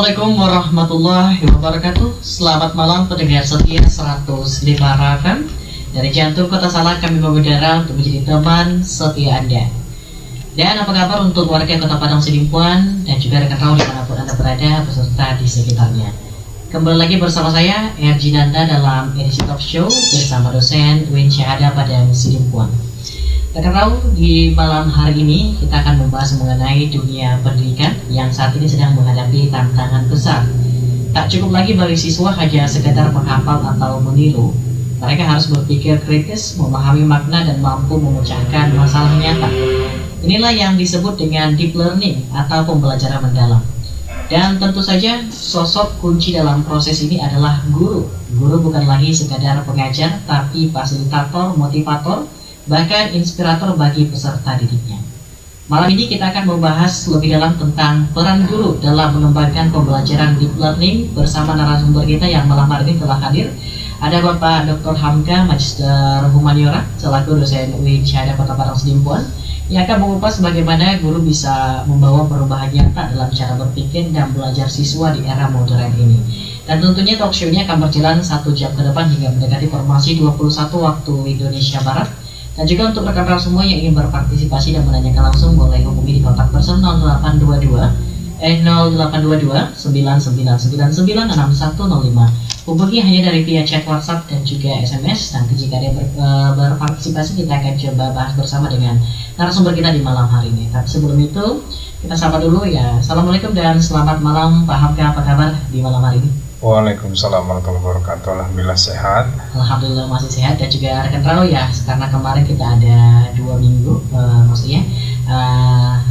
Assalamualaikum warahmatullahi wabarakatuh. Selamat malam pendengar setia 105 FM. Dari jantung kota Salak kami mengudara untuk menjadi teman setia Anda. Dan apa kabar untuk warga kota Padang Sidimpuan dan juga rekan raw dimanapun Anda berada beserta di sekitarnya. Kembali lagi bersama saya RJ Nanda dalam edisi talk show bersama dosen UIN Syahada Padang Sidimpuan. Rekan raw, di malam hari ini kita akan membahas mengenai dunia pendidikan yang saat ini sedang menghadapi tantangan besar. Tak cukup lagi bagi siswa hanya sekedar menghafal atau meniru. Mereka harus berpikir kritis, memahami makna dan mampu memecahkan masalah nyata. Inilah yang disebut dengan deep learning atau pembelajaran mendalam. Dan tentu saja sosok kunci dalam proses ini adalah guru. Guru bukan lagi sekadar pengajar, tapi fasilitator, motivator, bahkan inspirator bagi peserta didiknya. Malam ini kita akan membahas lebih dalam tentang peran guru dalam mengembangkan pembelajaran deep learning bersama narasumber kita yang malam hari ini telah hadir. Ada Bapak Dr. Hamka, Magister Humaniora, selaku dosen UIN Syahada Kota Padang Sidimpuan, yang akan mengupas bagaimana guru bisa membawa perubahan nyata dalam cara berpikir dan belajar siswa di era modern ini. Dan tentunya talk show ini akan berjalan 1 jam ke depan hingga mendekati formasi 21 waktu Indonesia Barat. Dan juga untuk rekan-rekan semua yang ingin berpartisipasi dan menanyakan langsung boleh hubungi di kontak person 0822 999 Hubungi hanya dari via chat WhatsApp dan juga SMS. Nanti jika ada berpartisipasi kita akan coba bahas bersama dengan narasumber kita di malam hari ini. Tapi sebelum itu kita sapa dulu ya. Assalamualaikum dan selamat malam Pak Hamka, apa kabar di malam hari ini? Waalaikumsalam warahmatullahi wabarakatuh. Alhamdulillah sehat. Alhamdulillah masih sehat. Dan juga rekan raw ya, karena kemarin kita ada 2 minggu maksudnya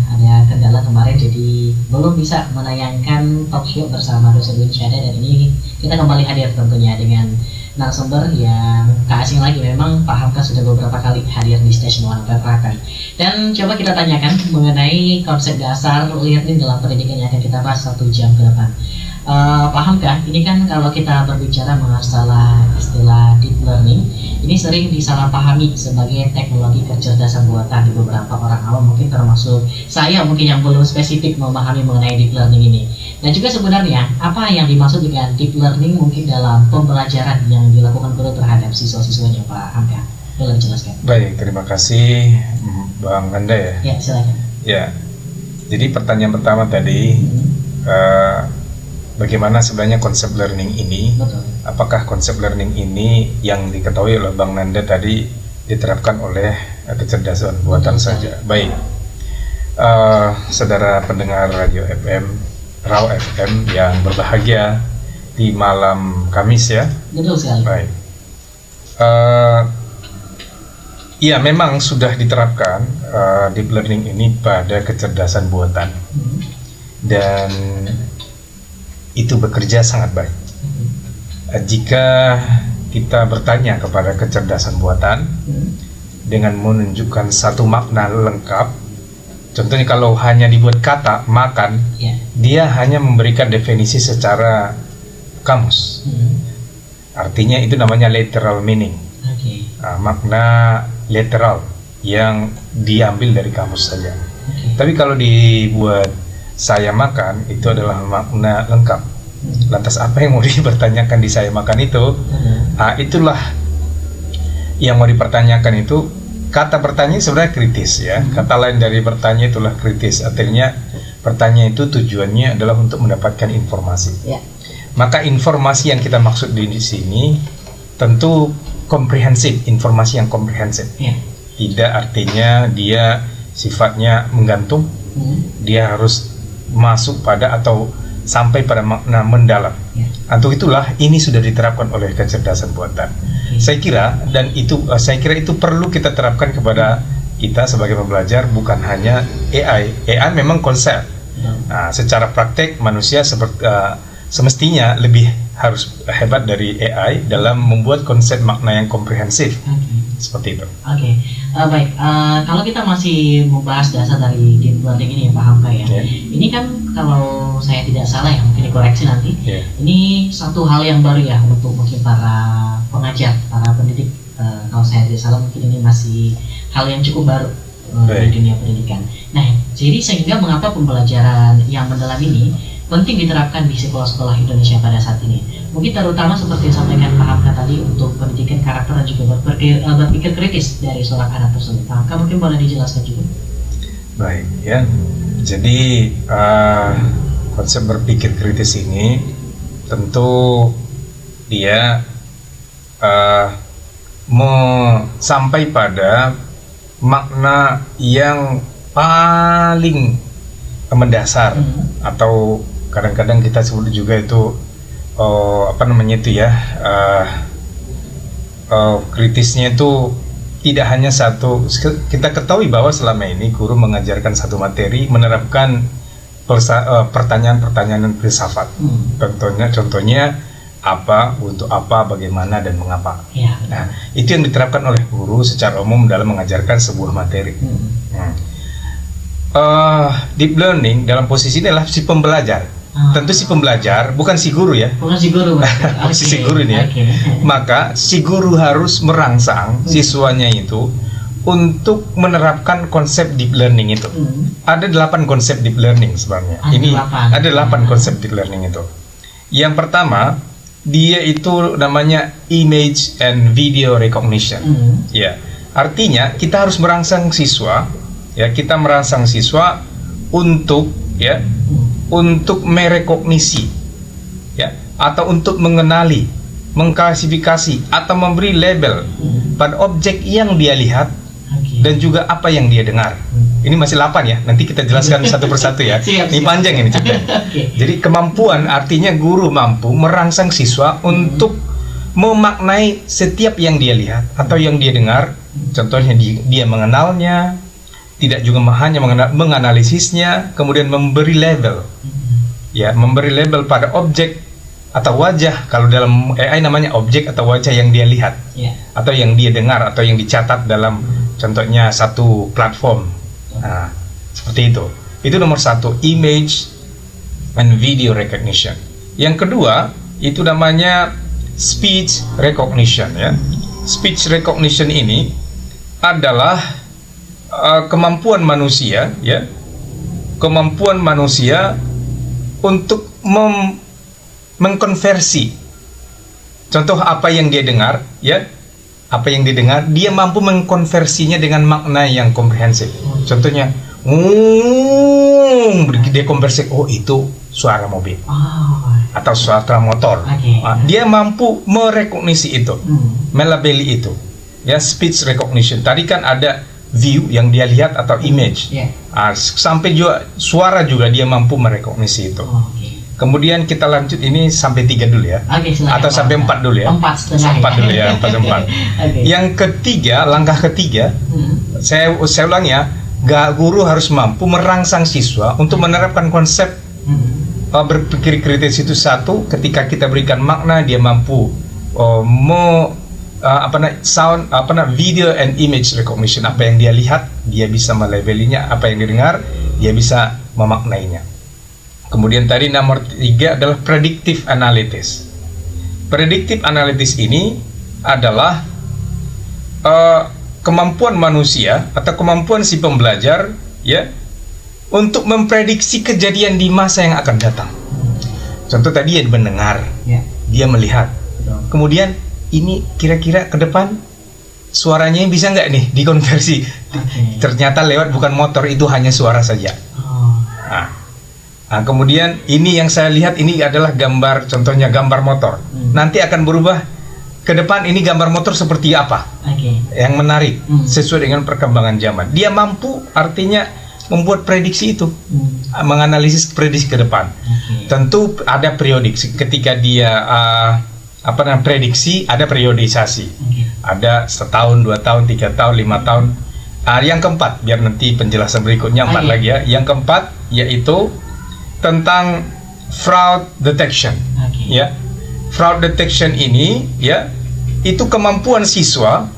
ada kendala kemarin, jadi belum bisa menayangkan talk show bersama dosen UIN Syahada. Dan ini kita kembali hadir tentunya dengan narasumber yang tak asing lagi. Memang Pak Hamka sudah beberapa kali hadir di stasiun One Petrakan. Dan coba kita tanyakan mengenai konsep dasar learning dalam pendidikan yang akan kita bahas 1 jam ke depan. Pak Hamka, ini kan kalau kita berbicara masalah istilah deep learning, ini sering disalahpahami sebagai teknologi kecerdasan buatan di beberapa orang awam, mungkin termasuk saya mungkin yang belum spesifik memahami mengenai deep learning ini. Dan juga sebenarnya apa yang dimaksud dengan deep learning mungkin dalam pembelajaran yang dilakukan guru terhadap siswa-siswanya, Pak Hamka? Boleh dijelaskan? Baik, terima kasih Bang Nanda ya. Ya, silakan. Ya, jadi pertanyaan pertama tadi, bagaimana sebenarnya konsep learning ini? Betul. Apakah konsep learning ini yang diketahui oleh Bang Nanda tadi diterapkan oleh kecerdasan buatan saja? Baik, saudara pendengar radio FM, Raw FM yang berbahagia di malam Kamis ya. Betul sekali. Baik. Ya, memang sudah diterapkan deep learning ini pada kecerdasan buatan, dan itu bekerja sangat baik. Jika kita bertanya kepada kecerdasan buatan dengan menunjukkan satu makna lengkap, contohnya kalau hanya dibuat kata makan, dia hanya memberikan definisi secara kamus. Artinya itu namanya literal meaning. Makna literal yang diambil dari kamus saja. Tapi kalau dibuat saya makan, itu adalah makna lengkap. Lantas apa yang mau dipertanyakan di saya makan itu? Itulah yang mau dipertanyakan itu. Kata bertanya sebenarnya kritis ya. Kata lain dari bertanya itulah kritis. Artinya bertanya itu tujuannya adalah untuk mendapatkan informasi. Maka informasi yang kita maksud di sini tentu komprehensif, informasi yang komprehensif. Tidak artinya dia sifatnya menggantung. Dia harus masuk pada atau sampai pada makna mendalam. Untuk itulah ini sudah diterapkan oleh kecerdasan buatan. Saya kira itu perlu kita terapkan kepada kita sebagai pembelajar, bukan hanya AI. AI memang konsep. Secara praktek manusia semestinya lebih harus hebat dari AI dalam membuat konsep makna yang komprehensif. Seperti itu. Baik. Kalau kita masih membahas dasar dari deep learning ini ya Pak Hamka ya. Ini kan kalau saya tidak salah ya, mungkin dikoreksi nanti. Ini satu hal yang baru ya untuk mungkin para pengajar, para pendidik. Kalau saya tidak salah mungkin ini masih hal yang cukup baru di dunia pendidikan. Nah, jadi sehingga mengapa pembelajaran yang mendalam ini penting diterapkan di sekolah-sekolah Indonesia pada saat ini? Mungkin terutama seperti yang disampaikan Pak Hamka tadi untuk pendidikan karakter dan juga berpikir kritis dari seorang anak tersebut. Pak Hamka mungkin boleh dijelaskan juga? Baik ya, jadi konsep berpikir kritis ini tentu dia sampai pada makna yang paling mendasar, atau kadang-kadang kita sebut juga itu kritisnya itu tidak hanya satu. Kita ketahui bahwa selama ini guru mengajarkan satu materi menerapkan pertanyaan-pertanyaan filsafat. Contohnya apa, untuk apa, bagaimana, dan mengapa. Ya. Nah, itu yang diterapkan oleh guru secara umum dalam mengajarkan sebuah materi. Deep learning dalam posisi ini adalah si pembelajar. Tentu si pembelajar, bukan si guru ya. Bukan si guru. Si guru ini ya. Maka si guru harus merangsang siswanya itu untuk menerapkan konsep deep learning itu. Ada 8 konsep deep learning sebenarnya. Ada 8 konsep deep learning itu. Yang pertama, dia itu namanya image and video recognition. Ya, artinya kita harus merangsang siswa, untuk untuk merekognisi, atau untuk mengenali, mengklasifikasi atau memberi label pada objek yang dia lihat dan juga apa yang dia dengar. Ini masih 8 ya, nanti kita jelaskan satu persatu ya. Ini panjang ini cerita. Jadi kemampuan artinya guru mampu merangsang siswa untuk memaknai setiap yang dia lihat atau yang dia dengar. Contohnya dia mengenalnya, tidak juga hanya menganalisisnya, kemudian memberi label. Ya, memberi label pada objek atau wajah. Kalau dalam AI namanya objek atau wajah yang dia lihat, atau yang dia dengar, atau yang dicatat dalam contohnya satu platform. Nah, seperti itu. Itu nomor 1, image and video recognition. Yang kedua, itu namanya speech recognition ya. Speech recognition ini adalah kemampuan manusia untuk mengkonversi. Contoh apa yang dia dengar, dia mampu mengkonversinya dengan makna yang komprehensif. Contohnya, dia konversi, oh itu suara mobil atau suara motor. Dia mampu merekognisi itu, melabeli itu. Ya, speech recognition. Tadi kan ada view yang dia lihat atau image. Sampai juga suara juga dia mampu merekognisi itu. Kemudian kita lanjut ini sampai 3 dulu ya. Atau sampai 4 dulu ya. 4 dulu ya, 4. Yang ketiga, langkah ketiga, saya ulang ya, guru harus mampu merangsang siswa untuk menerapkan konsep berpikir kritis itu. Satu, ketika kita berikan makna, dia mampu video and image recognition. Apa yang dia lihat, dia bisa melabelinya. Apa yang didengar, dia bisa memaknainya. Kemudian tadi nomor 3 adalah predictive analysis. Predictive analysis ini adalah kemampuan manusia atau kemampuan si pembelajar untuk memprediksi kejadian di masa yang akan datang. Contoh tadi dia mendengar, dia melihat. Kemudian ini kira-kira ke depan suaranya bisa nggak nih dikonversi? Ternyata lewat bukan motor, itu hanya suara saja. Nah, kemudian ini yang saya lihat ini adalah gambar, contohnya gambar motor. Nanti akan berubah ke depan, ini gambar motor seperti apa? Yang menarik sesuai dengan perkembangan zaman. Dia mampu artinya membuat prediksi itu, menganalisis prediksi ke depan. Tentu ada periodik. Ketika dia prediksi, ada periodisasi. Ada 1 tahun, 2 tahun, 3 tahun, 5 tahun. Yang keempat, biar nanti penjelasan berikutnya 4 lagi ya. Yang keempat yaitu tentang fraud detection. Fraud detection ini itu kemampuan siswa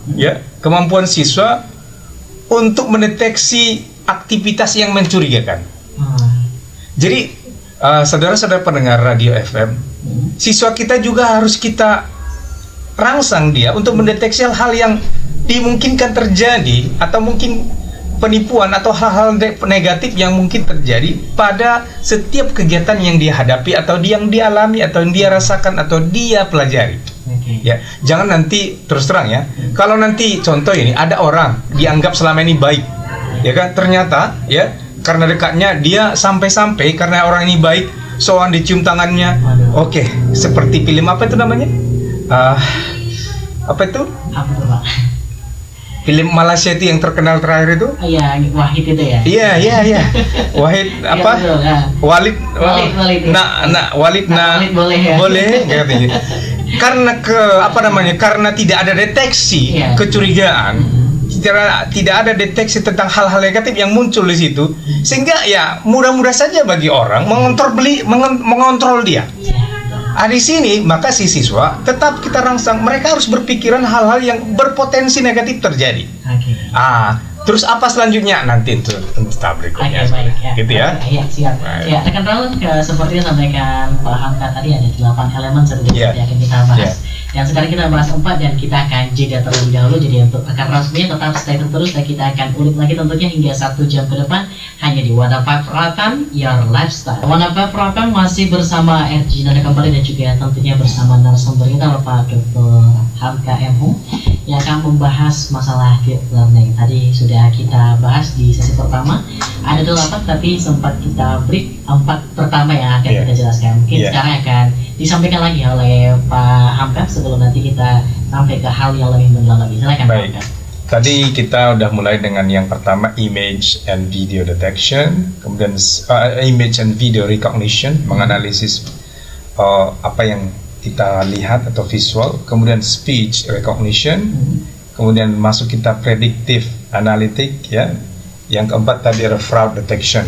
untuk mendeteksi aktivitas yang mencurigakan. Jadi saudara-saudara pendengar radio FM, siswa kita juga harus kita rangsang dia untuk mendeteksi hal-hal yang dimungkinkan terjadi atau mungkin penipuan atau hal-hal negatif yang mungkin terjadi pada setiap kegiatan yang dia hadapi atau yang dia alami atau yang dia rasakan atau dia pelajari. Ya, jangan nanti terus terang ya. Kalau nanti contoh ini ada orang dianggap selama ini baik, ya kan? Ternyata ya karena dekatnya dia sampai-sampai karena orang ini baik, soal dicium tangannya. Oke, seperti film apa itu namanya? Apa itu? Apa tuh, Pak? Film Malaysia itu yang terkenal terakhir itu? Iya, Wahid itu ya. Iya. Wahid apa? Ya, betul, ya. Walid. Walid. Walid boleh ya. Boleh katanya. Karena karena tidak ada deteksi kecurigaan, tidak ada deteksi tentang hal-hal negatif yang muncul di situ, sehingga ya mudah-mudah saja bagi orang mengontrol dia. Di sini maka si siswa tetap kita rangsang, mereka harus berpikiran hal-hal yang berpotensi negatif terjadi. Terus apa selanjutnya nanti itu tahap berikutnya. Baik ya. Gitu ya. Ya, siap. Ya, rekan Raul seperti yang sampaikan Pak Hamka tadi ada 8 elemen yang akan kita bahas. Dan sekarang kita bahas 4 dan kita akan jeda terlebih dahulu. Jadi untuk rekan Raul semuanya tetap stay terus dan kita akan ulik lagi tentunya hingga 1 jam ke depan hanya di One Five Rokan Your Lifestyle. One Five Rokan masih bersama RG Nanda kembali dan juga tentunya bersama narasumber kita Bapak Dr. Hamka M. Hum yang akan membahas masalah deep learning. Tadi sudah kita bahas di sesi pertama, ada 8 tapi sempat kita break 4 pertama yang akan kita jelaskan. Mungkin sekarang akan disampaikan lagi oleh Pak Hamka sebelum nanti kita sampai ke hal yang lebih mendalam lagi. Silakan Pak Hamka. Tadi kita udah mulai dengan yang pertama, image and video detection, kemudian image and video recognition, menganalisis apa yang kita lihat atau visual, kemudian speech recognition, kemudian masuk kita predictive analytic ya. Yang keempat tadi ada fraud detection.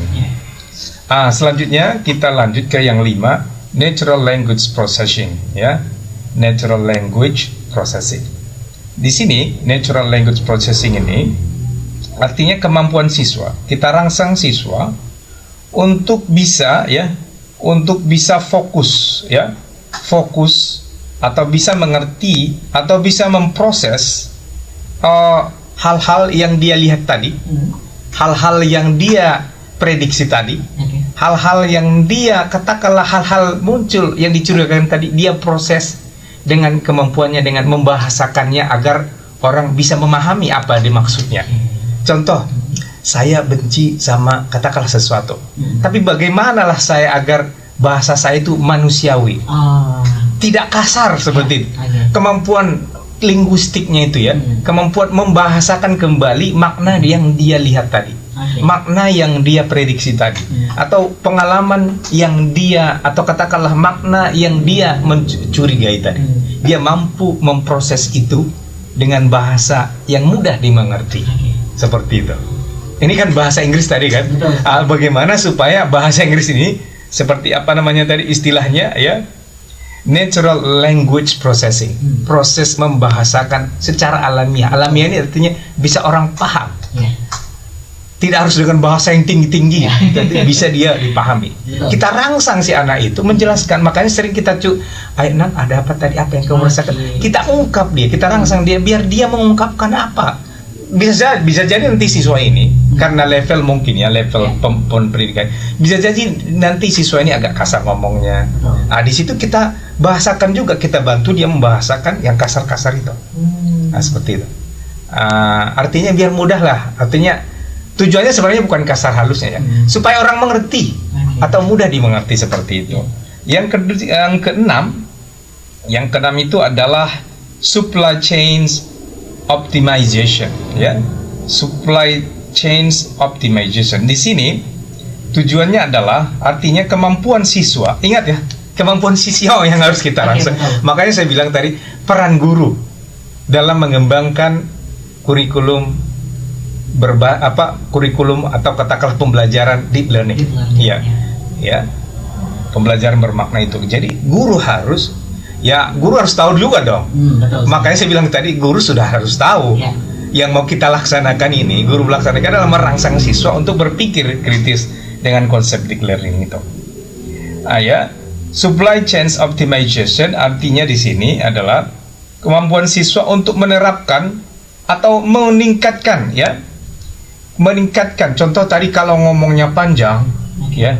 Selanjutnya kita lanjut ke yang 5, natural language processing ya. Natural language processing. Di sini natural language processing ini artinya kemampuan siswa. Kita rangsang siswa untuk bisa fokus ya. Fokus atau bisa mengerti atau bisa memproses hal-hal yang dia lihat tadi, hal-hal yang dia prediksi tadi, hal-hal yang dia katakanlah hal-hal muncul yang dicurigakan tadi, dia proses dengan kemampuannya, dengan membahasakannya agar orang bisa memahami apa dimaksudnya. Contoh, saya benci sama katakanlah sesuatu, tapi bagaimanalah saya agar bahasa saya itu manusiawi, tidak kasar seperti itu. Kemampuan linguistiknya itu ya, kemampuan membahasakan kembali makna yang dia lihat tadi, makna yang dia prediksi tadi, atau pengalaman yang dia, atau katakanlah makna yang dia mencurigai tadi. Dia mampu memproses itu dengan bahasa yang mudah dimengerti, seperti itu. Ini kan bahasa Inggris tadi kan. Bagaimana supaya bahasa Inggris ini seperti apa namanya tadi istilahnya ya, natural language processing, proses membahasakan secara alamiah. Alamiah ini artinya bisa orang paham, tidak harus dengan bahasa yang tinggi-tinggi, bisa dia dipahami. Kita rangsang si anak itu menjelaskan, makanya sering kita ayo Nan, ada apa tadi, apa yang kamu rasakan, kita ungkap dia, kita rangsang dia biar dia mengungkapkan apa. Bisa jadi nanti siswa ini karena level mungkin ya, level pendidikan, bisa jadi nanti siswa ini agak kasar ngomongnya. Di situ kita bahasakan juga, kita bantu dia membahasakan yang kasar-kasar itu. Seperti itu. Artinya biar mudah lah. Artinya tujuannya sebenarnya bukan kasar halusnya ya, supaya orang mengerti atau mudah dimengerti seperti itu. Yang keenam itu adalah supply chains optimization ya. Supply chains optimization. Di sini tujuannya adalah artinya kemampuan siswa. Ingat ya, kemampuan siswa yang harus kita rangsang. Makanya saya bilang tadi peran guru dalam mengembangkan kurikulum kurikulum atau katakanlah pembelajaran deep learning. Iya. Ya. Pembelajaran bermakna itu. Jadi guru harus tahu juga dong. Makanya saya bilang tadi guru sudah harus tahu. Yang mau kita laksanakan ini, guru melaksanakan adalah merangsang siswa untuk berpikir kritis dengan konsep deep learning itu. Supply chain optimization artinya di sini adalah kemampuan siswa untuk menerapkan atau meningkatkan ya meningkatkan. Contoh tadi kalau ngomongnya panjang, ya,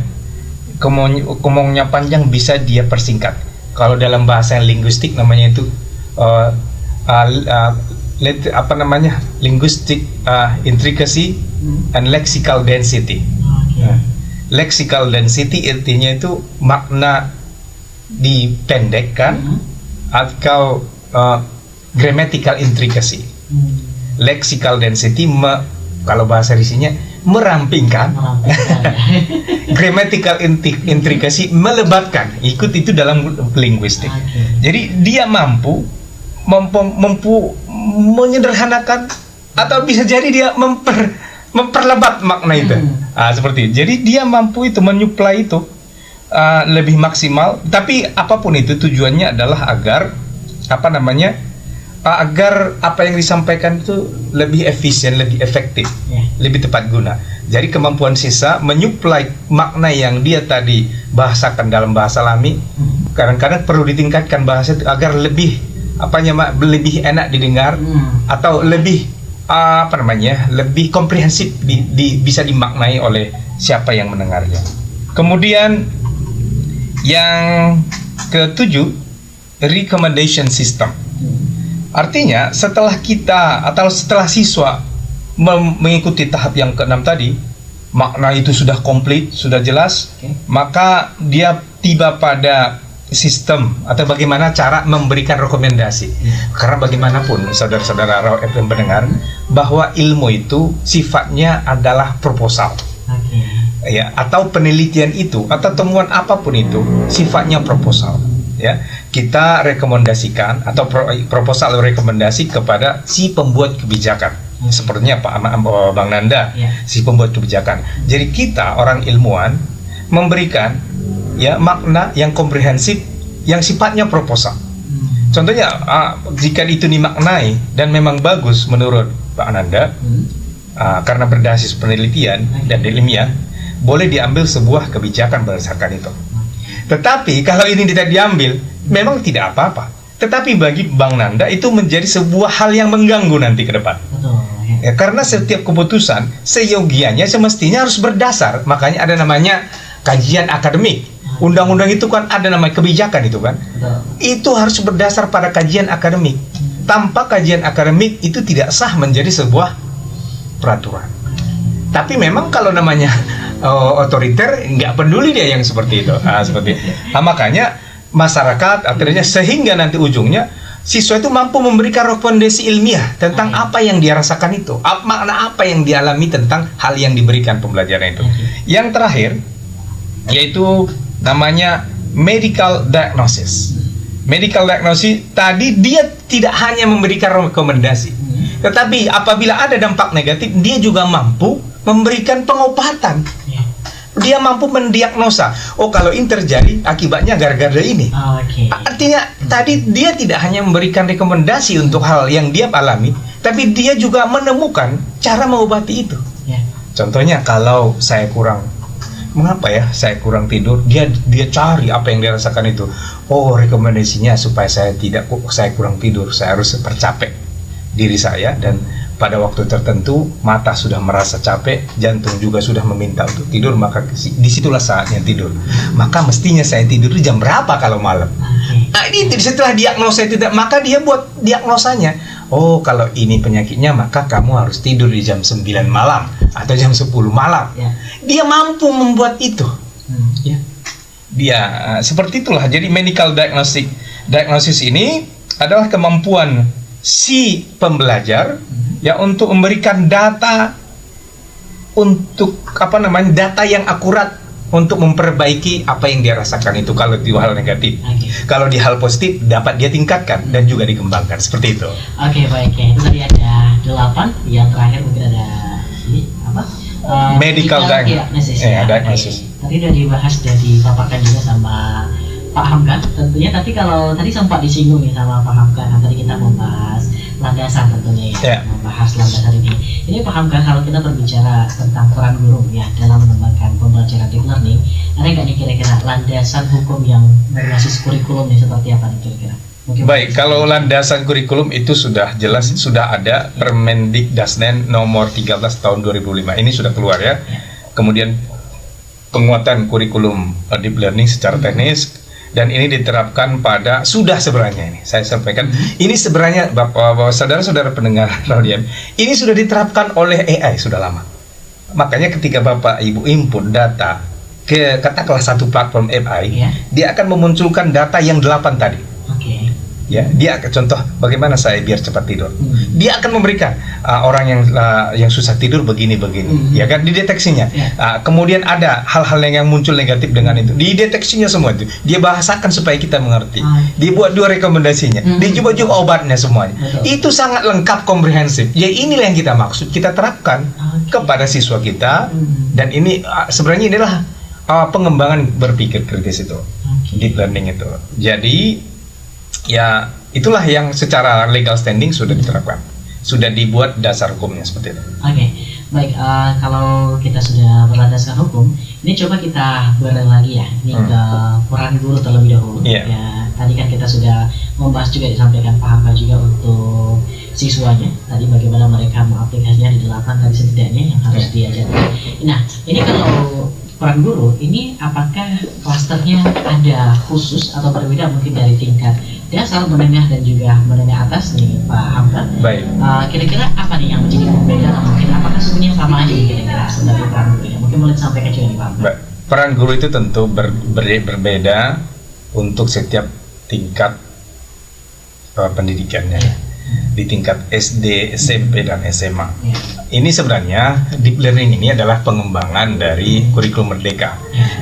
ngomongnya panjang bisa dia persingkat. Kalau dalam bahasa linguistik namanya itu linguistic intricacy and lexical density. Lexical density artinya itu makna dipendekkan atau grammatical intricacy. Lexical density kalau bahasa risinya merampingkan. Grammatical intricacy melebatkan. Ikut itu dalam linguistik. Jadi dia mampu menyederhanakan atau bisa jadi dia memperlebat makna itu. Seperti itu. Jadi dia mampu itu menyuplai itu lebih maksimal. Tapi apapun itu tujuannya adalah agar agar apa yang disampaikan itu lebih efisien, lebih efektif, lebih tepat guna. Jadi kemampuan sisa menyuplai makna yang dia tadi bahasakan dalam bahasa alami, kadang-kadang perlu ditingkatkan bahasa itu agar lebih lebih enak didengar atau lebih lebih komprehensif bisa dimaknai oleh siapa yang mendengarnya. Kemudian yang ketujuh, recommendation system. Artinya setelah siswa mengikuti tahap yang keenam tadi, makna itu sudah komplit, sudah jelas, maka dia tiba pada sistem atau bagaimana cara memberikan rekomendasi. Karena bagaimanapun saudara-saudara Raw FM mendengar bahwa ilmu itu sifatnya adalah proposal. Ya, atau penelitian itu atau temuan apapun itu sifatnya proposal. Ya, kita rekomendasikan atau proposal rekomendasi kepada si pembuat kebijakan. Sepertinya Bang Nanda, si pembuat kebijakan. Jadi kita orang ilmuwan memberikan makna yang komprehensif yang sifatnya proposal. Contohnya jika itu dimaknai dan memang bagus menurut Pak Nanda, karena berdasar penelitian dan ilmiah, boleh diambil sebuah kebijakan berdasarkan itu. Tetapi kalau ini tidak diambil, memang tidak apa-apa. Tetapi bagi Bang Nanda itu menjadi sebuah hal yang mengganggu nanti ke depan. Karena setiap keputusan seyogianya semestinya harus berdasar. Makanya ada namanya kajian akademik. Undang-undang itu kan ada namanya kebijakan itu kan. Itu harus berdasar pada kajian akademik. Tanpa kajian akademik itu tidak sah menjadi sebuah peraturan. Tapi memang kalau namanya otoriter, nggak peduli dia yang seperti itu. Makanya masyarakat akhirnya sehingga nanti ujungnya siswa itu mampu memberikan rekomendasi ilmiah tentang apa yang dia rasakan itu, makna apa yang dialami tentang hal yang diberikan pembelajaran itu. Yang terakhir yaitu namanya medical diagnosis. Medical diagnosis tadi dia tidak hanya memberikan rekomendasi, tetapi apabila ada dampak negatif dia juga mampu memberikan pengobatan. Dia mampu mendiagnosa, kalau ini terjadi akibatnya gara-gara ini. Artinya tadi dia tidak hanya memberikan rekomendasi untuk hal yang dia alami, tapi dia juga menemukan cara mengobati itu. Contohnya kalau saya kurang tidur, dia cari apa yang dia rasakan itu. Rekomendasinya supaya saya kurang tidur, saya harus percapek diri saya, dan pada waktu tertentu mata sudah merasa capek, jantung juga sudah meminta untuk tidur, maka disitulah saatnya tidur. Maka mestinya saya tidur jam berapa kalau malam? Ini setelah diagnosa itu, maka dia buat diagnosanya. Kalau ini penyakitnya, maka kamu harus tidur di jam 9 malam atau jam 10 malam. Dia mampu membuat itu. Dia seperti itulah. Jadi medical diagnosis ini adalah kemampuan si pembelajar untuk memberikan data data yang akurat untuk memperbaiki apa yang dia rasakan itu kalau di hal negatif. Kalau di hal positif dapat dia tingkatkan dan juga dikembangkan seperti itu. Baik ya. Itu tadi ada 8, yang terakhir mungkin ada ini medical diagnosis. Tadi udah dibahas dan dipaparkan juga sama Pak Hamka tentunya. Tapi kalau tadi sempat disinggung ya sama Pak Hamka, kan tadi kita membahas landasan tentunya ya, membahas landasan ini. Ini Pak Hamka, kalau kita berbicara tentang peran guru ya dalam mengembangkan pembelajaran deep learning, ada nggak nih kira-kira landasan hukum yang berbasis kurikulum nih seperti apa nih kira-kira? Mungkin baik, kalau landasan kurikulum itu sudah jelas, sudah ada Permendikdasnen nomor 13 tahun 2005. Ini sudah keluar ya. Kemudian penguatan kurikulum deep learning secara teknis, dan ini diterapkan pada sebenarnya ini saya sampaikan, ini sebenarnya Bapak saudara-saudara pendengar radio, ini sudah diterapkan oleh AI sudah lama. Makanya ketika Bapak Ibu input data ke katakanlah satu platform AI, dia akan memunculkan data yang 8 tadi. Ya, dia contoh bagaimana saya biar cepat tidur. Dia akan memberikan orang yang susah tidur begini, ya kan, dideteksinya. Kemudian ada hal-hal yang muncul negatif dengan itu, dideteksinya semua itu. Dia bahasakan supaya kita mengerti. Dia buat 2 rekomendasinya. Dia juga obatnya semuanya. Itu sangat lengkap, komprehensif. Ya inilah yang kita maksud, kita terapkan kepada siswa kita. Dan ini sebenarnya inilah pengembangan berpikir kritis itu, deep learning itu. Jadi ya itulah yang secara legal standing sudah diterapkan, sudah dibuat dasar hukumnya seperti itu. Oke, baik, kalau kita sudah berlandaskan hukum, ini coba kita bareng lagi ya, ini ke peran guru terlebih dahulu. Ya, tadi kan kita sudah membahas juga, disampaikan Pak Hamka juga untuk siswanya, tadi bagaimana mereka mengaplikasinya di 8 tadi setidaknya yang harus diajarkan. Nah, ini kalau peran guru ini apakah klasternya ada khusus atau berbeda mungkin dari tingkat dasar, menengah, dan juga menengah atas nih Pak Hamka? Baik. Kira-kira apa nih yang menjadi pembeda, atau mungkin apakah sebenarnya sama aja kira-kira sebagai peran guru? Mungkin boleh disampaikan juga nih Pak Hamka. Peran guru itu tentu berbeda untuk setiap tingkat pendidikannya. Di tingkat SD, SMP, dan SMA. Ini sebenarnya deep learning ini adalah pengembangan dari kurikulum merdeka.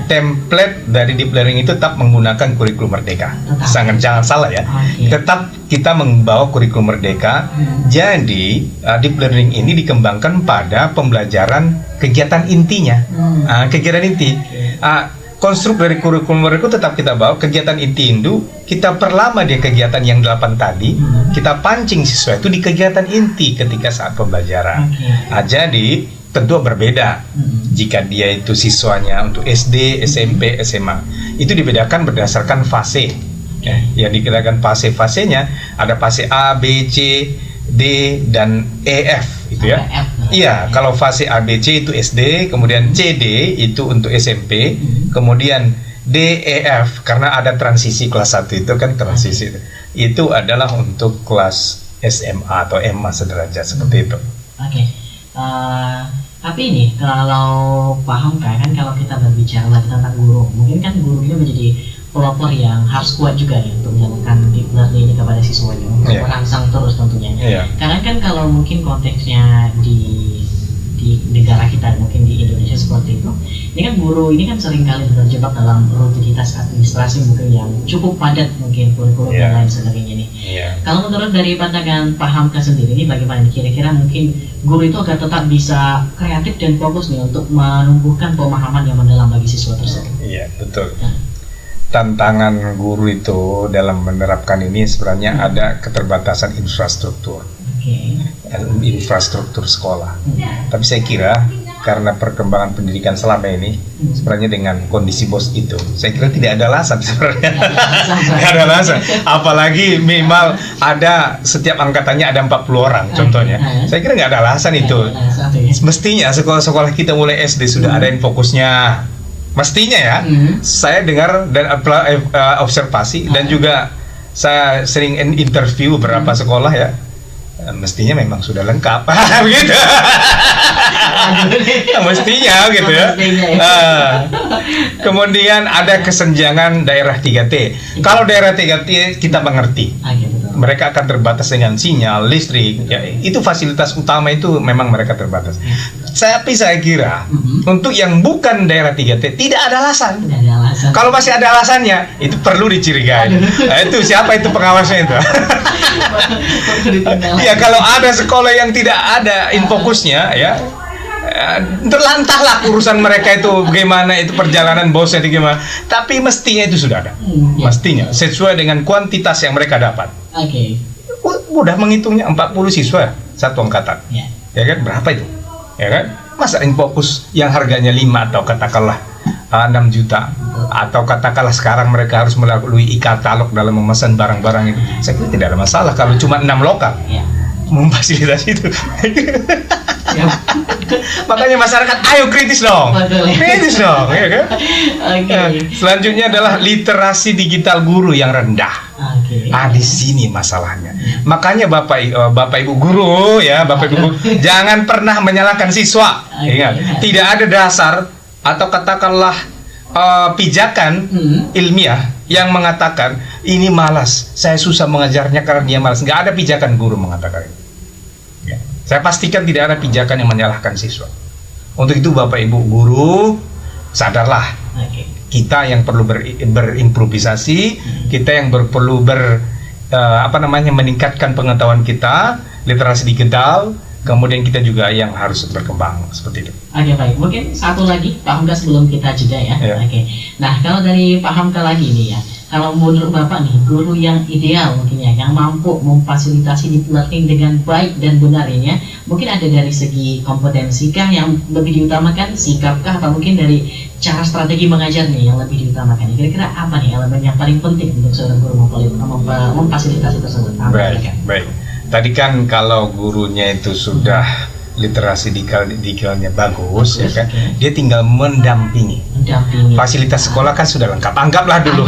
Template dari deep learning itu tetap menggunakan kurikulum merdeka. Jangan salah ya. Tetap kita membawa kurikulum merdeka. Jadi deep learning ini dikembangkan pada pembelajaran kegiatan intinya. Kegiatan inti. Konstruk dari kurikulum mereka tetap kita bawa, kegiatan inti Indu, kita perlama dia kegiatan yang 8 tadi, kita pancing siswa itu di kegiatan inti ketika saat pembelajaran. Jadi tentu berbeda. Jika dia itu siswanya untuk SD, SMP, SMA, itu dibedakan berdasarkan fase. Ya dikirakan fase-fasenya, ada fase A, B, C, D, dan E, F itu ya. Iya, kalau fase A, B, C itu SD, kemudian C, D itu untuk SMP, kemudian D, E, F karena ada transisi kelas 1 itu kan transisi itu adalah untuk kelas SMA atau MA sederajat seperti itu. Tapi ini kalau paham kan kalau kita berbicara lagi tentang guru, mungkin kan guru ini menjadi pelopor yang harus kuat juga ya untuk menjalankan deep learning ini kepada siswanya, untuk merangsang terus tentunya. Karena kan kalau mungkin konteksnya di negara kita, mungkin di Indonesia seperti itu, ini kan guru ini kan seringkali terjebak dalam rutinitas administrasi mungkin yang cukup padat, mungkin kurikulum dan lain sebagainya nih. Kalau menurut dari pandangan Pak Hamka sendiri ini bagaimana kira-kira mungkin guru itu agar tetap bisa kreatif dan fokus nih untuk menumbuhkan pemahaman yang mendalam bagi siswa tersebut? Iya, betul. Tantangan guru itu dalam menerapkan ini sebenarnya ada keterbatasan infrastruktur, infrastruktur sekolah. Tapi saya kira karena perkembangan pendidikan selama ini sebenarnya dengan kondisi bos itu, saya kira tidak ada alasan sebenarnya. Tidak ada alasan. Apalagi minimal ada setiap angkatannya ada 40 orang contohnya. Saya kira nggak ada alasan itu. Mestinya sekolah-sekolah kita mulai SD sudah ada yang fokusnya. Mestinya ya, saya dengar dan observasi dan juga saya sering interview beberapa sekolah ya, mestinya memang sudah lengkap, begitu. Mestinya gitu ya. Kemudian ada kesenjangan daerah 3T. Kalau daerah 3T kita mengerti, mereka akan terbatas dengan sinyal, listrik. Ya, itu fasilitas utama itu memang mereka terbatas. Tapi saya kira untuk yang bukan daerah 3T tidak ada alasan. Kalau masih ada alasannya, itu perlu dicurigai. Nah, itu siapa itu pengawasnya itu? Ya kalau ada sekolah yang tidak ada infokusnya ya, terlantahlah urusan mereka itu bagaimana, itu perjalanan bosnya itu gimana. Tapi mestinya itu sudah ada. Mestinya sesuai dengan kuantitas yang mereka dapat. Oke. Mudah menghitungnya, 40 siswa satu angkatan. Ya kan, berapa itu? Ya kan? Masa Infokus yang harganya 5 atau katakanlah 6 juta, atau katakanlah sekarang mereka harus melalui e-katalog dalam memesan barang-barang itu. Saya kira tidak ada masalah kalau cuma 6 lokal memfasilitasi itu. Makanya masyarakat ayo kritis dong. Kritis dong, ya kan? Selanjutnya adalah literasi digital guru yang rendah. Di sini masalahnya. Makanya Bapak Ibu guru ya, Bapak Ibu guru, jangan pernah menyalahkan siswa. Ingat, tidak ada dasar atau katakanlah pijakan ilmiah yang mengatakan ini malas, saya susah mengajarnya karena dia malas. Nggak ada pijakan guru mengatakan itu. Ya. Saya pastikan tidak ada pijakan yang menyalahkan siswa. Untuk itu Bapak Ibu guru, sadarlah. Kita yang perlu berimprovisasi, kita yang perlu meningkatkan pengetahuan kita, literasi digital. Kemudian kita juga yang harus berkembang seperti itu. Oke, baik. Mungkin satu lagi Pak Hamka sebelum kita jeda ya. Oke. Nah, kalau dari Pak Hamka lagi nih ya, kalau menurut Bapak nih, guru yang ideal mungkin ya, yang mampu memfasilitasi deep learning dengan baik dan benar ini ya, mungkin ada dari segi kompetensi kah yang lebih diutamakan, sikap kah, atau mungkin dari cara strategi mengajarnya yang lebih diutamakan? Kira-kira apa nih elemen yang paling penting untuk seorang guru memfasilitasi tersebut? Baik. Tadi kan kalau gurunya itu sudah literasi digitalnya bagus, ya kan, dia tinggal mendampingi. Fasilitas sekolah kan sudah lengkap. Anggaplah dulu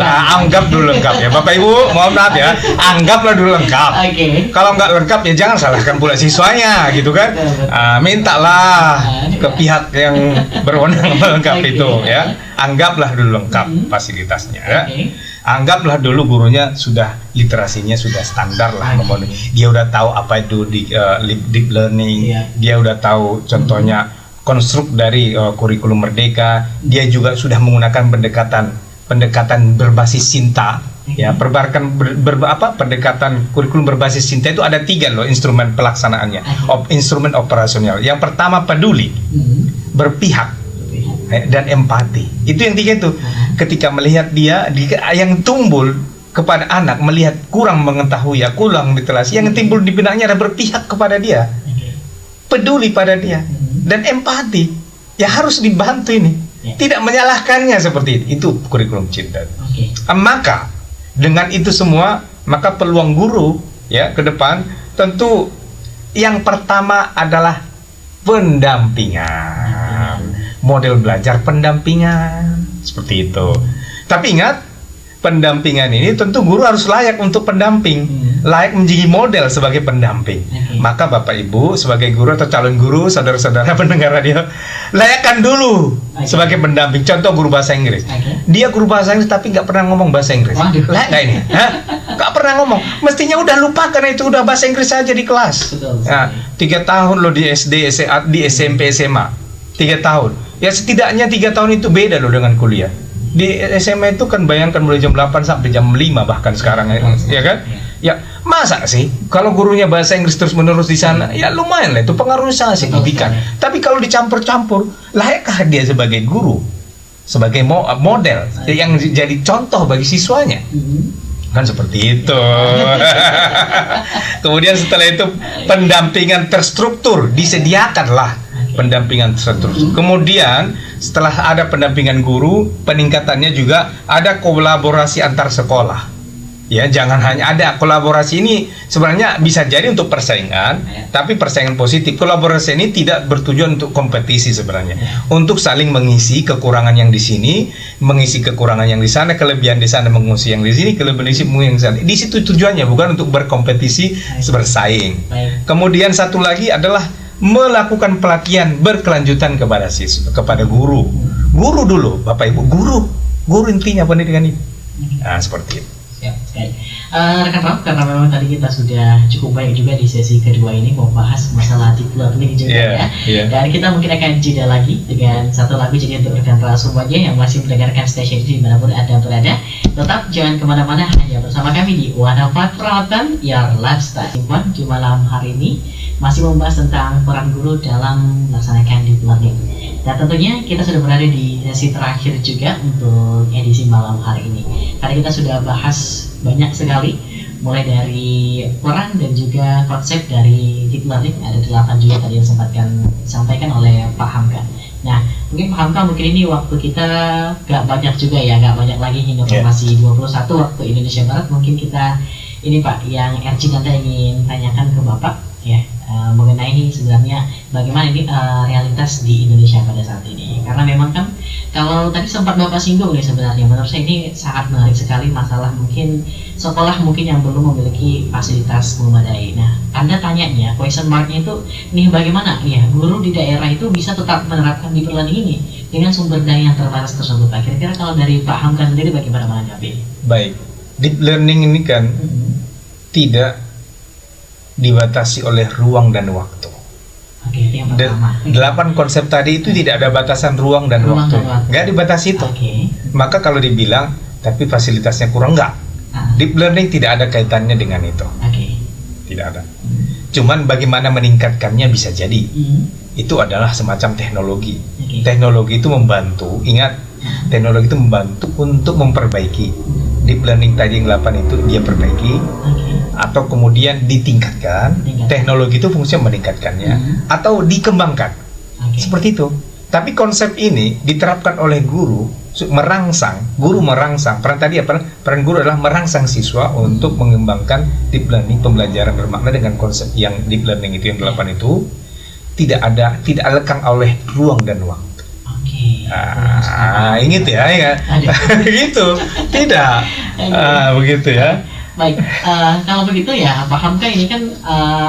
lengkap ya, Bapak Ibu. Mohon maaf ya, anggaplah dulu lengkap. Kalau nggak lengkap ya jangan salahkan pula siswanya, gitu kan. Mintalah ke pihak yang berwenang melengkapi itu, ya. Anggaplah dulu lengkap fasilitasnya. Ya. Anggaplah dulu gurunya sudah literasinya sudah standar lah, dia udah tahu apa itu deep learning, dia udah tahu contohnya konstruk dari kurikulum merdeka, dia juga sudah menggunakan pendekatan berbasis Sinta, ya, pendekatan kurikulum berbasis Sinta itu ada 3 loh instrumen pelaksanaannya, instrumen operasional. Yang pertama peduli, berpihak, dan empati. Itu yang 3 itu. Ketika melihat dia yang tumbuh kepada anak, melihat kurang mengetahui, kurang literasi, yang timbul di benaknya ada berpihak kepada dia, peduli pada dia, dan empati. Ya harus dibantu ini, tidak menyalahkannya seperti itu. Itu kurikulum cinta. Maka dengan itu semua, maka peluang guru ya ke depan tentu yang pertama adalah pendampingan. Model belajar pendampingan seperti itu. Tapi ingat, pendampingan ini tentu guru harus layak untuk pendamping, layak menjadi model sebagai pendamping. Maka Bapak Ibu sebagai guru atau calon guru, saudara-saudara pendengar radio, layakkan dulu sebagai pendamping. Contoh guru bahasa Inggris, dia guru bahasa Inggris tapi nggak pernah ngomong bahasa Inggris. Layak nggak ini? Nggak pernah ngomong. Mestinya udah lupakan itu, udah bahasa Inggris saja di kelas. 3 tahun loh di SD, di SMP, SMA. 3 tahun. Ya setidaknya 3 tahun itu beda loh dengan kuliah. Di SMA itu kan bayangkan mulai jam 8 sampai jam 5 bahkan sekarang, ya kan? Ya masa sih kalau gurunya bahasa Inggris terus menerus di sana, ya lumayan lah itu pengaruhnya sangat signifikan. Tapi kalau dicampur-campur, layakkah dia sebagai guru, sebagai model yang jadi contoh bagi siswanya? Kan seperti itu. Kemudian setelah itu pendampingan terstruktur disediakanlah. Pendampingan terus. Kemudian setelah ada pendampingan guru, peningkatannya juga ada kolaborasi antar sekolah. Ya, jangan hanya ada kolaborasi ini sebenarnya bisa jadi untuk persaingan, tapi persaingan positif. Kolaborasi ini tidak bertujuan untuk kompetisi sebenarnya. Untuk saling mengisi kekurangan yang di sini, mengisi kekurangan yang di sana, kelebihan di sana mengisi yang di sini, kelebihan di sini yang di sana. Di situ tujuannya bukan untuk berkompetisi, bersaing. Kemudian satu lagi adalah melakukan pelatihan berkelanjutan kepada guru dulu, Bapak Ibu, guru intinya pendidikan ini. Nah, seperti itu. Rekan-rekan, karena memang tadi kita sudah cukup baik juga di sesi kedua ini membahas masalah deep learning juga dan kita mungkin akan jeda lagi dengan satu lagu. Jadi untuk rekan-rekan semuanya yang masih mendengarkan stasiun ini dimanapun Anda berada, tetap jangan kemana-mana, hanya bersama kami di Wanafat Perawatan Your Lifestyle. Di malam hari ini masih membahas tentang peran guru dalam melaksanakan deep learning. Dan tentunya kita sudah berada di sesi terakhir juga untuk edisi malam hari ini. Karena kita sudah bahas banyak sekali, mulai dari peran dan juga konsep dari deep learning. Ada 8 juga tadi yang disampaikan oleh Pak Hamka. Nah, mungkin Pak Hamka, mungkin ini waktu kita gak banyak juga ya, gak banyak lagi hingga masih 21 waktu Indonesia Barat. Mungkin kita ini Pak, yang RG Ganda ingin tanyakan ke Bapak ya, mengenai ini sebenarnya bagaimana ini realitas di Indonesia pada saat ini. Karena memang kan kalau tadi sempat Bapak singgung nih, sebenarnya menurut saya ini sangat menarik sekali masalah mungkin sekolah mungkin yang belum memiliki fasilitas memadai. Nah, Anda tanyanya, question marknya itu nih, bagaimana ya guru di daerah itu bisa tetap menerapkan deep learning ini dengan sumber daya yang terbatas tersebut Pak. Kira-kira kalau dari Pak Hamka sendiri bagaimana menanggapi? Baik, deep learning ini kan tidak dibatasi oleh ruang dan waktu. Oke, itu yang pertama. 8 konsep tadi itu tidak ada batasan ruang dan waktu. Nggak dibatasi itu. Maka kalau dibilang tapi fasilitasnya kurang, nggak. Deep learning tidak ada kaitannya dengan itu. Tidak ada. Cuman bagaimana meningkatkannya bisa jadi. Itu adalah semacam teknologi. Teknologi itu membantu. Ingat, teknologi itu membantu untuk memperbaiki. Deep learning tadi yang 8 itu dia perbaiki. Atau kemudian ditingkatkan. Teknologi itu fungsinya meningkatkannya atau dikembangkan. Seperti itu. Tapi konsep ini diterapkan oleh guru merangsang. Peran tadi apa? Peran guru adalah merangsang siswa untuk mengembangkan deep learning, pembelajaran bermakna dengan konsep yang deep learning itu yang 8 itu tidak lekang oleh ruang dan waktu. Ingat ya. Gitu. Tidak. Begitu ya. Baik, kalau begitu ya Pak Hamka, ini kan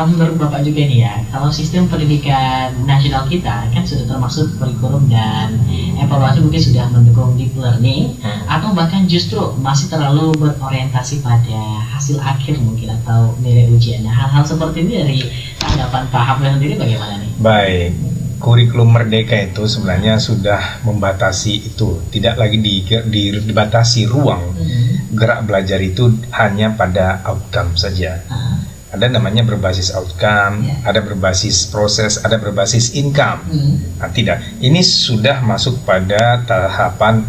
menurut Bapak juga nih ya, kalau sistem pendidikan nasional kita kan sudah termasuk kurikulum dan evaluasi mungkin sudah mendukung deep learning, atau bahkan justru masih terlalu berorientasi pada hasil akhir mungkin atau nilai ujian. Nah, hal-hal seperti ini dari tanggapan Pak Hamka sendiri bagaimana nih? Baik, kurikulum Merdeka itu sebenarnya sudah membatasi itu, tidak lagi dibatasi ruang. Gerak belajar itu hanya pada outcome saja. Ada namanya berbasis outcome, ada berbasis proses, ada berbasis income. Nah, tidak. Ini sudah masuk pada tahapan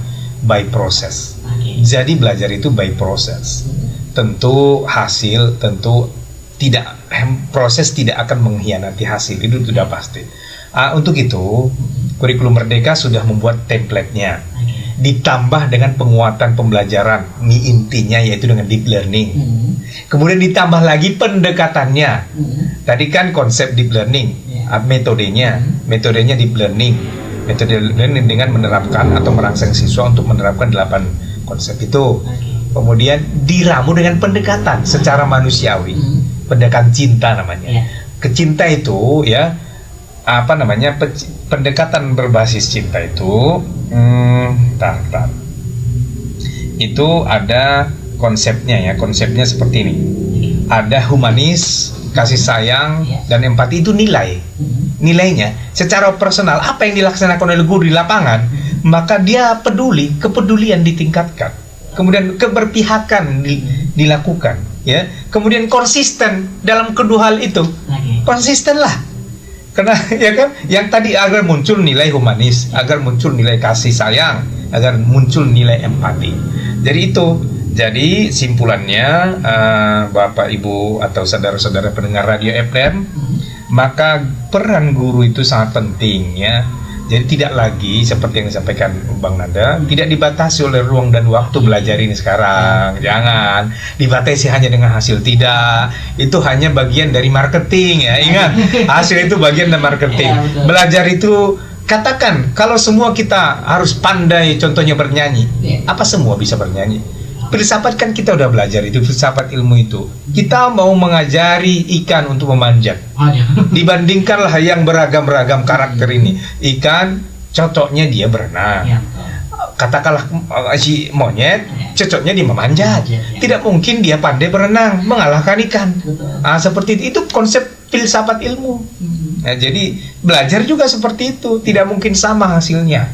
by process. Jadi belajar itu by process. Tentu hasil, proses tidak akan mengkhianati hasil, itu sudah pasti. Untuk itu, kurikulum Merdeka sudah membuat template-nya. Ditambah dengan penguatan pembelajaran, intinya yaitu dengan deep learning. Kemudian ditambah lagi pendekatannya. Tadi kan konsep deep learning, metodenya deep learning. Metode learning dengan menerapkan atau merangsang siswa untuk menerapkan 8 konsep itu. Kemudian diramu dengan pendekatan secara manusiawi, pendekatan cinta namanya. Kecinta itu ya, pendekatan berbasis cinta itu itu ada konsepnya ya. Konsepnya seperti ini. Ada humanis, kasih sayang, dan empati. Itu nilainya secara personal apa yang dilaksanakan oleh guru di lapangan, maka dia kepedulian ditingkatkan, kemudian keberpihakan dilakukan ya, kemudian konsisten dalam kedua hal itu. Konsistenlah. Karena ya kan, yang tadi agar muncul nilai humanis, agar muncul nilai kasih sayang, agar muncul nilai empati. Jadi simpulannya, Bapak Ibu atau saudara-saudara pendengar radio FM, maka peran guru itu sangat penting ya. Jadi tidak lagi seperti yang disampaikan Bang Nanda, tidak dibatasi oleh ruang dan waktu belajar ini sekarang. Jangan dibatasi hanya dengan hasil, tidak. Itu hanya bagian dari marketing ya. Ingat, hasil itu bagian dari marketing. Belajar itu, katakan kalau semua kita harus pandai, contohnya bernyanyi. Apa semua bisa bernyanyi? Filsafat kan kita udah belajar itu, filsafat ilmu itu. Kita mau mengajari ikan untuk memanjat. Dibandingkanlah yang beragam-ragam karakter ini. Ikan cocoknya dia berenang. Katakanlah si monyet cocoknya dia memanjat. Tidak mungkin dia pandai berenang mengalahkan ikan. Seperti itu konsep filsafat ilmu. Nah, jadi belajar juga seperti itu, tidak mungkin sama hasilnya.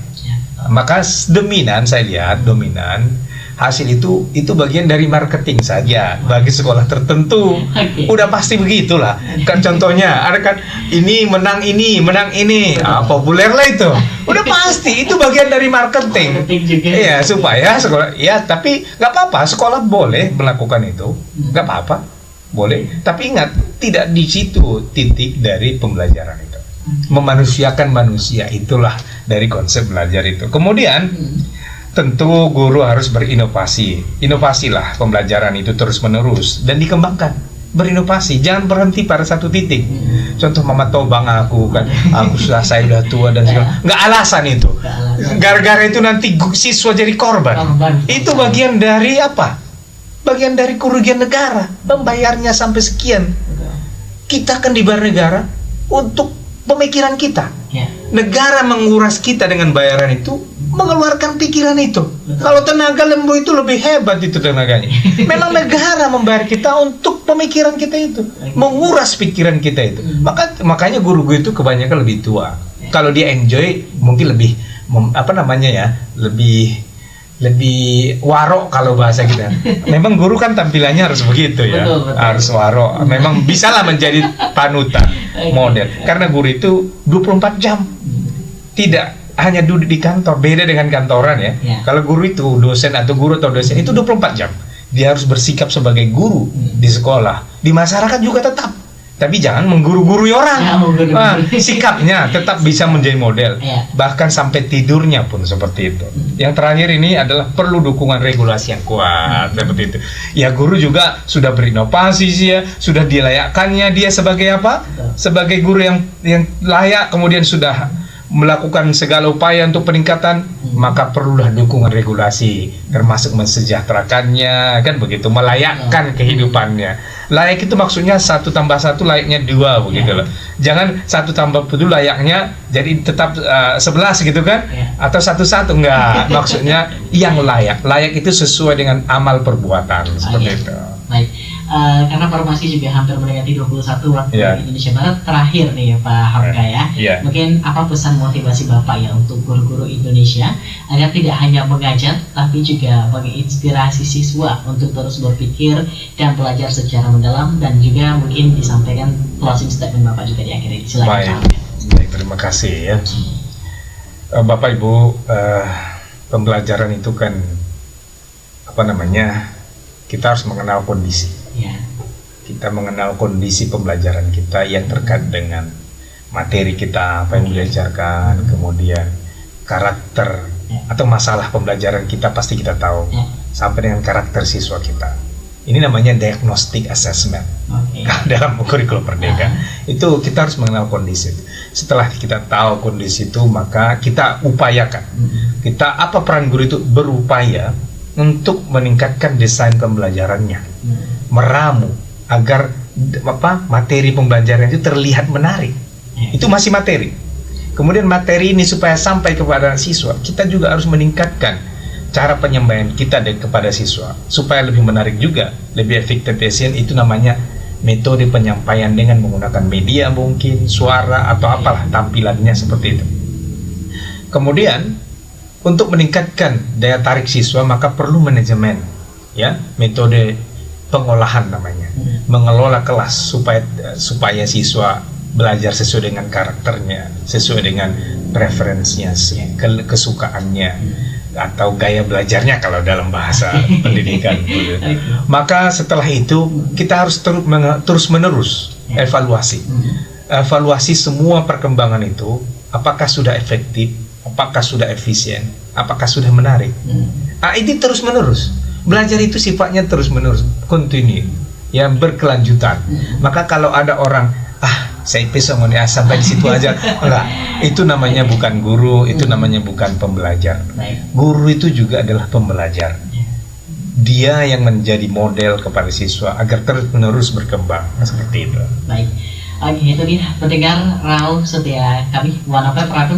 Maka saya lihat dominan hasil itu bagian dari marketing saja bagi sekolah tertentu. Udah pasti begitulah. Kan contohnya ada kan ini menang ini, populer lah itu. Udah pasti itu bagian dari marketing. Iya, supaya sekolah ya, tapi nggak apa-apa, sekolah boleh melakukan itu, nggak apa-apa, boleh. Tapi ingat, tidak di situ titik dari pembelajaran itu. Memanusiakan manusia, itulah dari konsep belajar itu. Kemudian tentu guru harus inovasilah pembelajaran itu terus menerus dan dikembangkan, berinovasi, jangan berhenti pada satu titik. Contoh Mama Tobang aku saya udah tua dan segala, nggak alasan itu, gara-gara itu nanti siswa jadi korban. Itu bagian dari apa? Bagian dari kerugian negara, membayarnya sampai sekian. Kita kan dibayar negara untuk pemikiran kita. Negara menguras kita dengan bayaran itu, mengeluarkan pikiran itu. Kalau tenaga lembu itu lebih hebat itu tenaganya. Memang negara membayar kita untuk pemikiran kita itu, menguras pikiran kita itu. Makanya guru-guru itu kebanyakan lebih tua. Kalau dia enjoy, mungkin lebih lebih warok kalau bahasa kita. Memang guru kan tampilannya harus begitu ya, betul. Harus warok. Memang bisalah menjadi panutan, model. Karena guru itu 24 jam. Tidak hanya duduk di kantor, beda dengan kantoran ya. Kalau guru itu dosen atau dosen itu 24 jam. Dia harus bersikap sebagai guru di sekolah, di masyarakat juga tetap. Tapi jangan mengguru-gurui orang. Sikapnya tetap bisa menjadi model. Bahkan sampai tidurnya pun seperti itu. Yang terakhir ini adalah perlu dukungan regulasi yang kuat, seperti itu. Ya, guru juga sudah berinovasi sih ya, sudah dilayakkannya dia sebagai apa? Sebagai guru yang layak, kemudian sudah melakukan segala upaya untuk peningkatan, maka perlulah dukungan regulasi, termasuk mensejahterakannya, kan begitu, melayakkan kehidupannya. Layak itu maksudnya 1 tambah 1 layaknya 2 begitu loh. Jangan 1 tambah 1 layaknya jadi tetap 11 gitu kan? Atau 1-1, enggak. Maksudnya yang layak. Layak itu sesuai dengan amal perbuatan, seperti itu. Baik. Karena formasi juga hampir mendekati 21 waktu Indonesia Barat, terakhir nih Pak Hamka ya. Mungkin apa pesan motivasi Bapak ya untuk guru-guru Indonesia agar tidak hanya mengajar tapi juga menginspirasi siswa untuk terus berpikir dan belajar secara mendalam, dan juga mungkin disampaikan closing statement Bapak juga di akhir ini. Silakan. Baik, terima kasih ya. Bapak Ibu, pembelajaran itu kan kita harus mengenal kondisi. Kita mengenal kondisi pembelajaran kita yang terkait dengan materi kita, apa yang diajarkan, kemudian karakter atau masalah pembelajaran kita pasti kita tahu, sampai dengan karakter siswa kita. Ini namanya diagnostic assessment. Dalam kurikulum Merdeka itu kita harus mengenal kondisi. Setelah kita tahu kondisi itu, maka kita upayakan. Apa peran guru itu? Berupaya untuk meningkatkan desain pembelajarannya, meramu agar materi pembelajaran itu terlihat menarik. Itu masih materi. Kemudian materi ini supaya sampai kepada siswa, kita juga harus meningkatkan cara penyampaian kita kepada siswa supaya lebih menarik juga, lebih efektif. Itu namanya metode penyampaian dengan menggunakan media, mungkin suara atau apalah tampilannya seperti itu. Kemudian untuk meningkatkan daya tarik siswa, maka perlu manajemen, ya, metode pengolahan namanya, mengelola kelas supaya siswa belajar sesuai dengan karakternya, sesuai dengan preferensinya, kesukaannya, atau gaya belajarnya kalau dalam bahasa pendidikan. Maka setelah itu kita harus terus menerus evaluasi semua perkembangan itu, apakah sudah efektif, apakah sudah efisien, apakah sudah menarik. Ini terus menerus. Belajar itu sifatnya terus menerus, kontinu, yang berkelanjutan. Maka kalau ada orang, saya bisa sampai di situ aja, enggak. Itu namanya bukan guru, itu namanya bukan pembelajar. Guru itu juga adalah pembelajar. Dia yang menjadi model kepada siswa agar terus menerus berkembang, seperti itu. Baik. Oke, itu dia pendengar Rauh setia kami,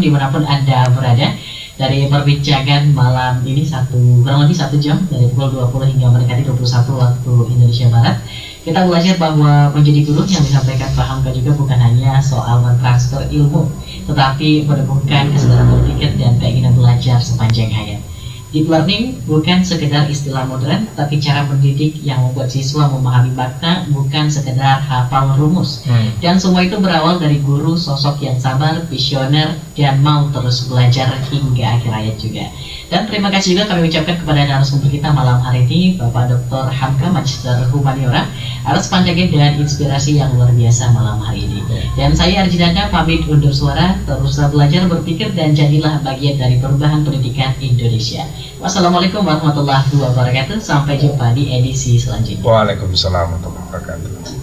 dimanapun Anda berada. Dari perbincangan malam ini kurang lebih 1 jam, dari pukul 20 hingga mendekati 21 waktu Indonesia Barat, kita belajar bahwa menjadi guru yang disampaikan Pak Hamka juga bukan hanya soal mentransfer ilmu, tetapi menemukan kesadaran berpikir dan keinginan belajar sepanjang hayat. Deep learning bukan sekedar istilah modern, tapi cara mendidik yang membuat siswa memahami makna, bukan sekedar hafal rumus. Dan semua itu berawal dari guru, sosok yang sabar, visioner, dan mau terus belajar hingga akhir hayat juga. Dan terima kasih juga kami ucapkan kepada narasumber kita malam hari ini, Bapak Dr. Hamka, Magister Humaniora, atas pandangan dan inspirasi yang luar biasa malam hari ini. Dan saya Arjinanda pamit undur suara, teruslah belajar, berpikir, dan jadilah bagian dari perubahan pendidikan Indonesia. Wassalamualaikum warahmatullahi wabarakatuh. Sampai jumpa di edisi selanjutnya. Waalaikumsalam warahmatullahi wabarakatuh.